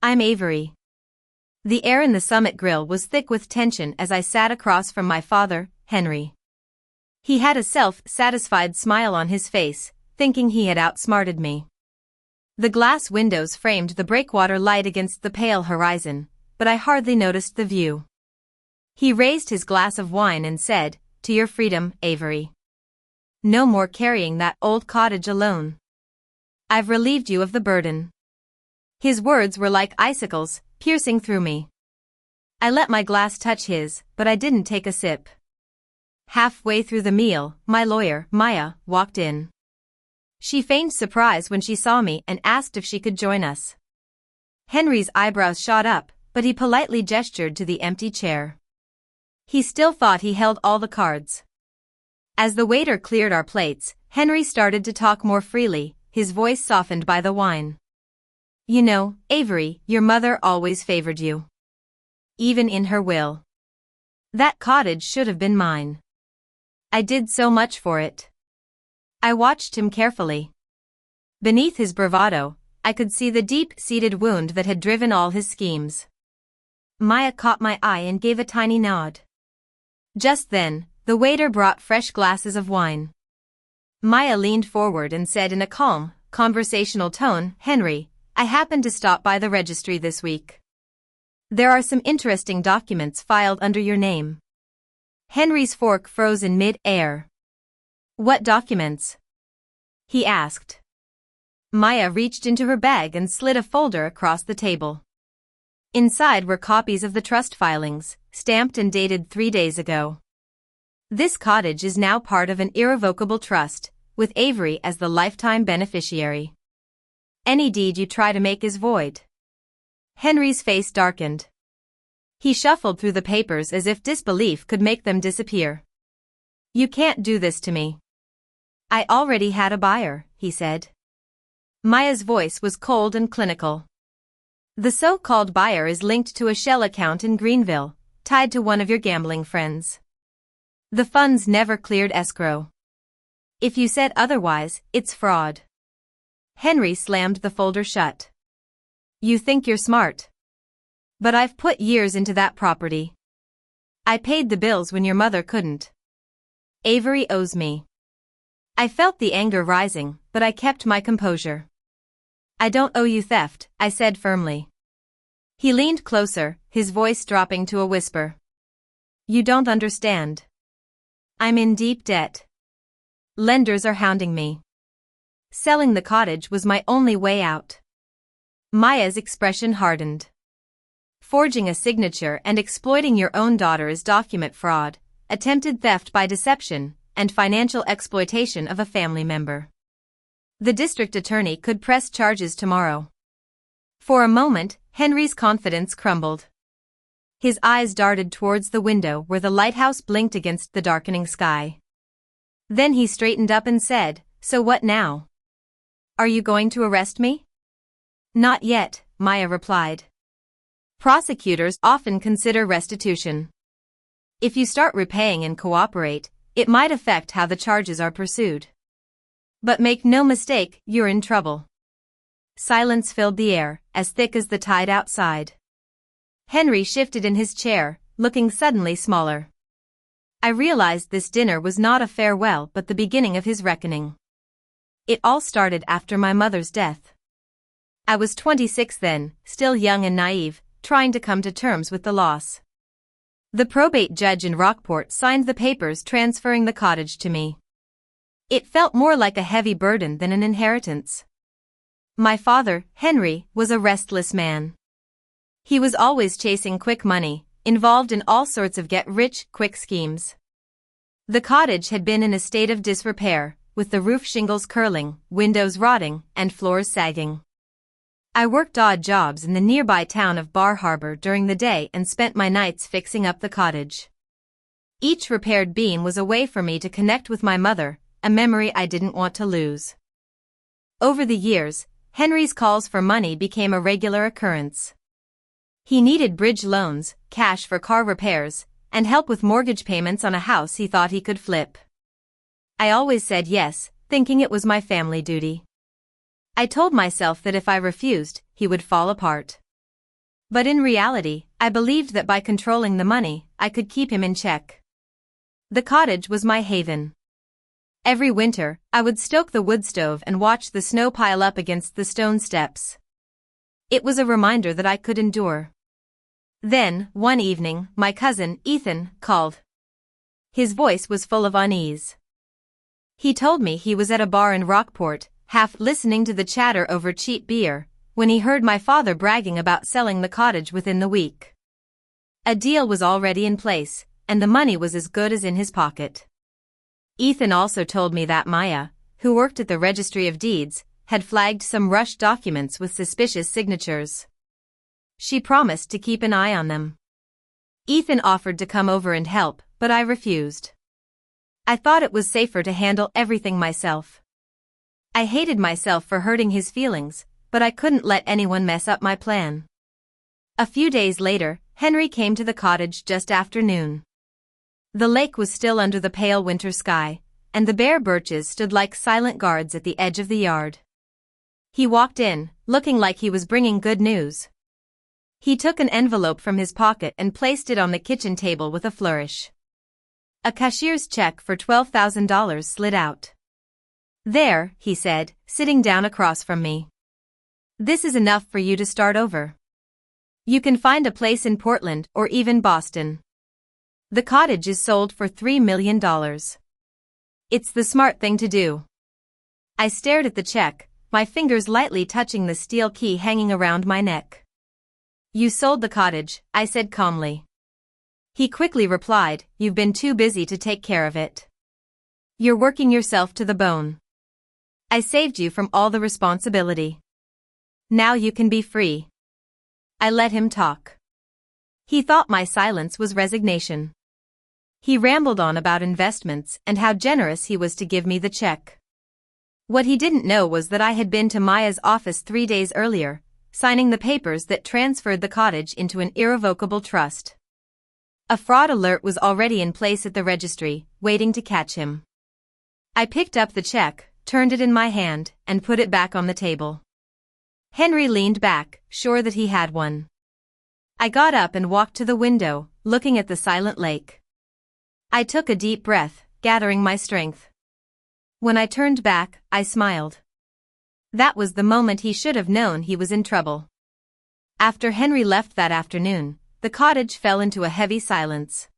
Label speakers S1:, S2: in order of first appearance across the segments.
S1: I'm Avery. The air in the Summit Grill was thick with tension as I sat across from my father, Henry. He had a self-satisfied smile on his face, thinking he had outsmarted me. The glass windows framed the breakwater light against the pale horizon, but I hardly noticed the view. He raised his glass of wine and said, "To your freedom, Avery. No more carrying that old cottage alone. I've relieved you of the burden." His words were like icicles, piercing through me. I let my glass touch his, but I didn't take a sip. Halfway through the meal, my lawyer, Maya, walked in. She feigned surprise when she saw me and asked if she could join us. Henry's eyebrows shot up, but he politely gestured to the empty chair. He still thought he held all the cards. As the waiter cleared our plates, Henry started to talk more freely, his voice softened by the wine. "You know, Avery, your mother always favored you. Even in her will. That cottage should have been mine. I did so much for it." I watched him carefully. Beneath his bravado, I could see the deep-seated wound that had driven all his schemes. Maya caught my eye and gave a tiny nod. Just then, the waiter brought fresh glasses of wine. Maya leaned forward and said in a calm, conversational tone, "Henry, I happened to stop by the registry this week. There are some interesting documents filed under your name." Henry's fork froze in mid-air. "What documents?" he asked. Maya reached into her bag and slid a folder across the table. Inside were copies of the trust filings, stamped and dated 3 days ago. This cottage is now part of an irrevocable trust, with Avery as the lifetime beneficiary. Any deed you try to make is void. Henry's face darkened. He shuffled through the papers as if disbelief could make them disappear. "You can't do this to me." "I already had a buyer," he said. Maya's voice was cold and clinical. "The so-called buyer is linked to a shell account in Greenville, tied to one of your gambling friends. The funds never cleared escrow. If you said otherwise, it's fraud." Henry slammed the folder shut. "You think you're smart. But I've put years into that property. I paid the bills when your mother couldn't. Avery owes me." I felt the anger rising, but I kept my composure. "I don't owe you theft," I said firmly. He leaned closer, his voice dropping to a whisper. "You don't understand. I'm in deep debt. Lenders are hounding me. Selling the cottage was my only way out." Maya's expression hardened. "Forging a signature and exploiting your own daughter is document fraud, attempted theft by deception, and financial exploitation of a family member. The district attorney could press charges tomorrow." For a moment, Henry's confidence crumbled. His eyes darted towards the window where the lighthouse blinked against the darkening sky. Then he straightened up and said, "So what now? Are you going to arrest me?" "Not yet," Maya replied. "Prosecutors often consider restitution. If you start repaying and cooperate, it might affect how the charges are pursued. But make no mistake, you're in trouble." Silence filled the air, as thick as the tide outside. Henry shifted in his chair, looking suddenly smaller. I realized this dinner was not a farewell but the beginning of his reckoning. It all started after my mother's death. I was 26 then, still young and naive, trying to come to terms with the loss. The probate judge in Rockport signed the papers transferring the cottage to me. It felt more like a heavy burden than an inheritance. My father, Henry, was a restless man. He was always chasing quick money, involved in all sorts of get-rich-quick schemes. The cottage had been in a state of disrepair, with the roof shingles curling, windows rotting, and floors sagging. I worked odd jobs in the nearby town of Bar Harbor during the day and spent my nights fixing up the cottage. Each repaired beam was a way for me to connect with my mother, a memory I didn't want to lose. Over the years, Henry's calls for money became a regular occurrence. He needed bridge loans, cash for car repairs, and help with mortgage payments on a house he thought he could flip. I always said yes, thinking it was my family duty. I told myself that if I refused, he would fall apart. But in reality, I believed that by controlling the money, I could keep him in check. The cottage was my haven. Every winter, I would stoke the wood stove and watch the snow pile up against the stone steps. It was a reminder that I could endure. Then, one evening, my cousin, Ethan, called. His voice was full of unease. He told me he was at a bar in Rockport, half listening to the chatter over cheap beer, when he heard my father bragging about selling the cottage within the week. A deal was already in place, and the money was as good as in his pocket. Ethan also told me that Maya, who worked at the Registry of Deeds, had flagged some rushed documents with suspicious signatures. She promised to keep an eye on them. Ethan offered to come over and help, but I refused. I thought it was safer to handle everything myself. I hated myself for hurting his feelings, but I couldn't let anyone mess up my plan. A few days later, Henry came to the cottage just after noon. The lake was still under the pale winter sky, and the bare birches stood like silent guards at the edge of the yard. He walked in, looking like he was bringing good news. He took an envelope from his pocket and placed it on the kitchen table with a flourish. A cashier's check for $12,000 slid out. "There," he said, sitting down across from me. "This is enough for you to start over. You can find a place in Portland or even Boston. The cottage is sold for $3 million. It's the smart thing to do." I stared at the check, my fingers lightly touching the steel key hanging around my neck. "You sold the cottage," I said calmly. He quickly replied, "You've been too busy to take care of it. You're working yourself to the bone. I saved you from all the responsibility. Now you can be free." I let him talk. He thought my silence was resignation. He rambled on about investments and how generous he was to give me the check. What he didn't know was that I had been to Maya's office 3 days earlier, signing the papers that transferred the cottage into an irrevocable trust. A fraud alert was already in place at the registry, waiting to catch him. I picked up the check, turned it in my hand, and put it back on the table. Henry leaned back, sure that he had one. I got up and walked to the window, looking at the silent lake. I took a deep breath, gathering my strength. When I turned back, I smiled. That was the moment he should have known he was in trouble. After Henry left that afternoon, the cottage fell into a heavy silence.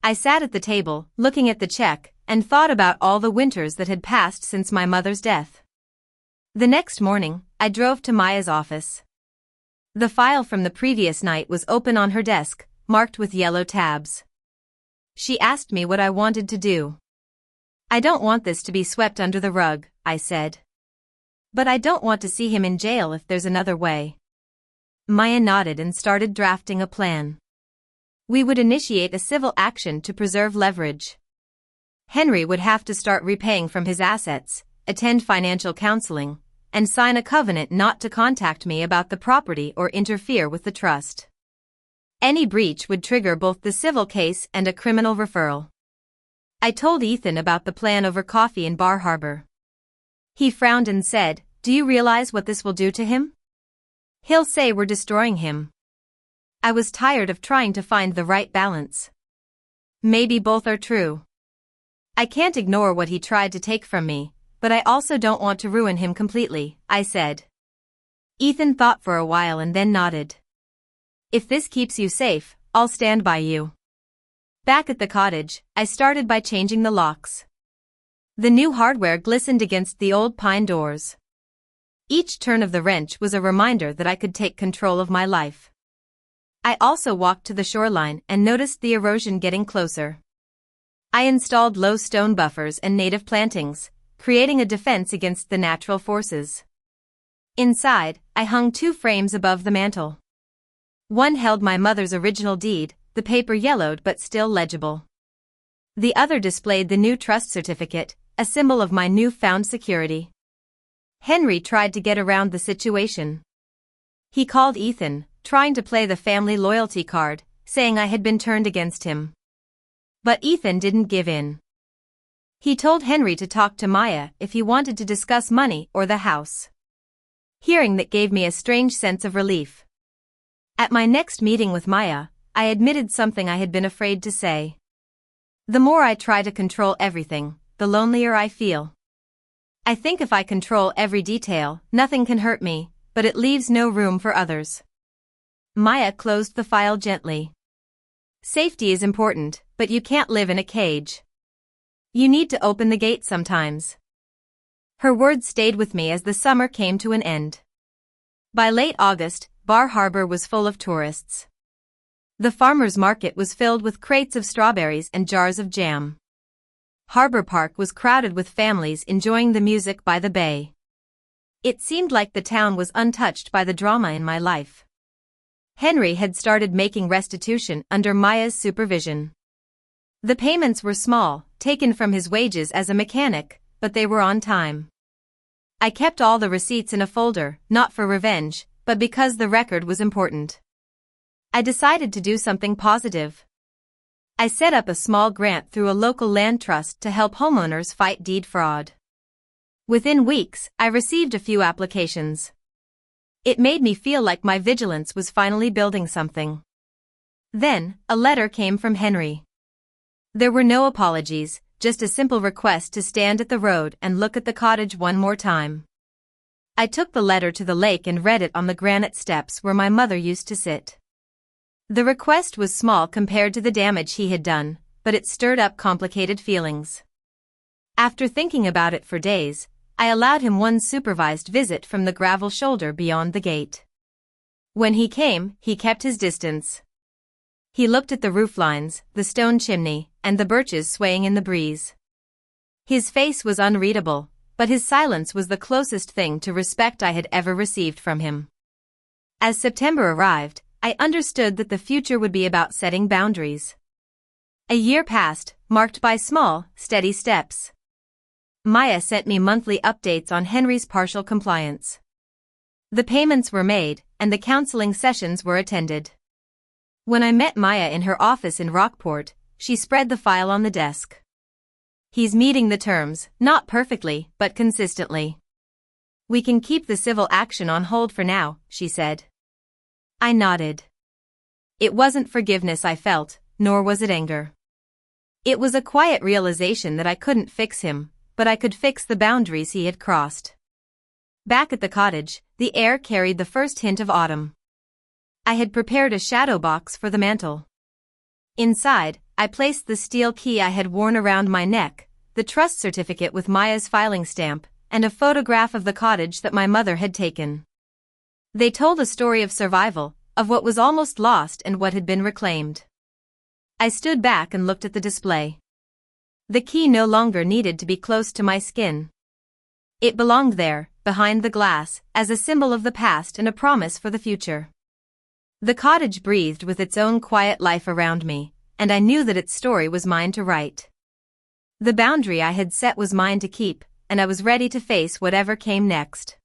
S1: I sat at the table, looking at the check, and thought about all the winters that had passed since my mother's death. The next morning, I drove to Maya's office. The file from the previous night was open on her desk, marked with yellow tabs. She asked me what I wanted to do. "I don't want this to be swept under the rug," I said. "But I don't want to see him in jail if there's another way." Maya nodded and started drafting a plan. We would initiate a civil action to preserve leverage. Henry would have to start repaying from his assets, attend financial counseling, and sign a covenant not to contact me about the property or interfere with the trust. Any breach would trigger both the civil case and a criminal referral. I told Ethan about the plan over coffee in Bar Harbor. He frowned and said, "Do you realize what this will do to him? He'll say we're destroying him." I was tired of trying to find the right balance. Maybe both are true. I can't ignore what he tried to take from me, but I also don't want to ruin him completely, I said. Ethan thought for a while and then nodded. "If this keeps you safe, I'll stand by you." Back at the cottage, I started by changing the locks. The new hardware glistened against the old pine doors. Each turn of the wrench was a reminder that I could take control of my life. I also walked to the shoreline and noticed the erosion getting closer. I installed low stone buffers and native plantings, creating a defense against the natural forces. Inside, I hung 2 frames above the mantel. One held my mother's original deed, the paper yellowed but still legible. The other displayed the new trust certificate, a symbol of my newfound security. Henry tried to get around the situation. He called Ethan, trying to play the family loyalty card, saying I had been turned against him. But Ethan didn't give in. He told Henry to talk to Maya if he wanted to discuss money or the house. Hearing that gave me a strange sense of relief. At my next meeting with Maya, I admitted something I had been afraid to say. The more I try to control everything, the lonelier I feel. I think if I control every detail, nothing can hurt me, but it leaves no room for others. Maya closed the file gently. Safety is important, but you can't live in a cage. You need to open the gate sometimes. Her words stayed with me as the summer came to an end. By late August, Bar Harbor was full of tourists. The farmers' market was filled with crates of strawberries and jars of jam. Harbor Park was crowded with families enjoying the music by the bay. It seemed like the town was untouched by the drama in my life. Henry had started making restitution under Maya's supervision. The payments were small, taken from his wages as a mechanic, but they were on time. I kept all the receipts in a folder, not for revenge, but because the record was important. I decided to do something positive. I set up a small grant through a local land trust to help homeowners fight deed fraud. Within weeks, I received a few applications. It made me feel like my vigilance was finally building something. Then, a letter came from Henry. There were no apologies, just a simple request to stand at the road and look at the cottage one more time. I took the letter to the lake and read it on the granite steps where my mother used to sit. The request was small compared to the damage he had done, but it stirred up complicated feelings. After thinking about it for days, I allowed him one supervised visit from the gravel shoulder beyond the gate. When he came, he kept his distance. He looked at the rooflines, the stone chimney, and the birches swaying in the breeze. His face was unreadable, but his silence was the closest thing to respect I had ever received from him. As September arrived, I understood that the future would be about setting boundaries. A year passed, marked by small, steady steps. Maya sent me monthly updates on Henry's partial compliance. The payments were made, and the counseling sessions were attended. When I met Maya in her office in Rockport, she spread the file on the desk. He's meeting the terms, not perfectly, but consistently. We can keep the civil action on hold for now, she said. I nodded. It wasn't forgiveness I felt, nor was it anger. It was a quiet realization that I couldn't fix him, but I could fix the boundaries he had crossed. Back at the cottage, the air carried the first hint of autumn. I had prepared a shadow box for the mantel. Inside, I placed the steel key I had worn around my neck, the trust certificate with Maya's filing stamp, and a photograph of the cottage that my mother had taken. They told a story of survival, of what was almost lost and what had been reclaimed. I stood back and looked at the display. The key no longer needed to be close to my skin. It belonged there, behind the glass, as a symbol of the past and a promise for the future. The cottage breathed with its own quiet life around me, and I knew that its story was mine to write. The boundary I had set was mine to keep, and I was ready to face whatever came next.